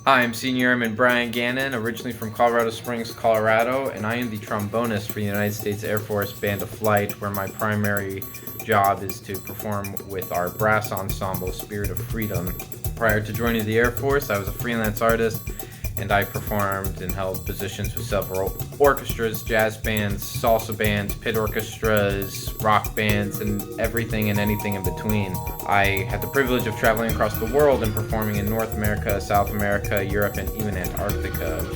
Hi, I'm Senior Airman Bryan Gannon, originally from Colorado Springs, Colorado, and I am the trombonist for the United States Air Force Band of Flight, where my primary job is to perform with our brass ensemble, Spirit of Freedom. Prior to joining the Air Force, I was a freelance artist, and I performed and held positions with several orchestras, jazz bands, salsa bands, pit orchestras, rock bands, and everything and anything in between. I had the privilege of traveling across the world and performing in North America, South America, Europe, and even Antarctica.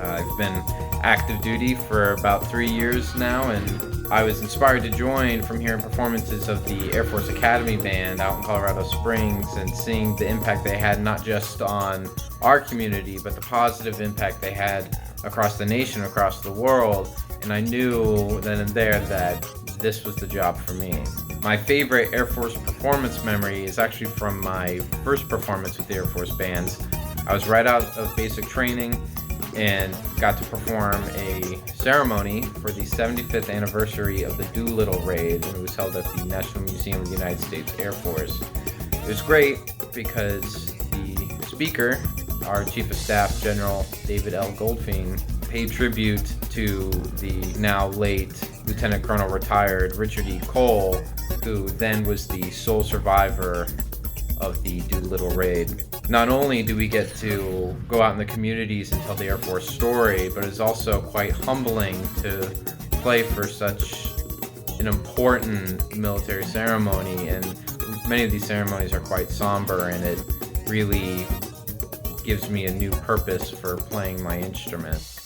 I've been active duty for about 3 years now, and I was inspired to join from hearing performances of the Air Force Academy Band out in Colorado Springs and seeing the impact they had not just on our community, but the positive impact they had across the nation, across the world. And I knew then and there that this was the job for me. My favorite Air Force performance memory is actually from my first performance with the Air Force bands. I was right out of basic training and got to perform a ceremony for the 75th anniversary of the Doolittle Raid, and it was held at the National Museum of the United States Air Force. It was great because the speaker, our Chief of Staff, General David L. Goldfein, paid tribute to the now late Lieutenant Colonel retired Richard E. Cole, who then was the sole survivor of the Doolittle Raid. Not only do we get to go out in the communities and tell the Air Force story, but it's also quite humbling to play for such an important military ceremony, and many of these ceremonies are quite somber, and it really gives me a new purpose for playing my instrument.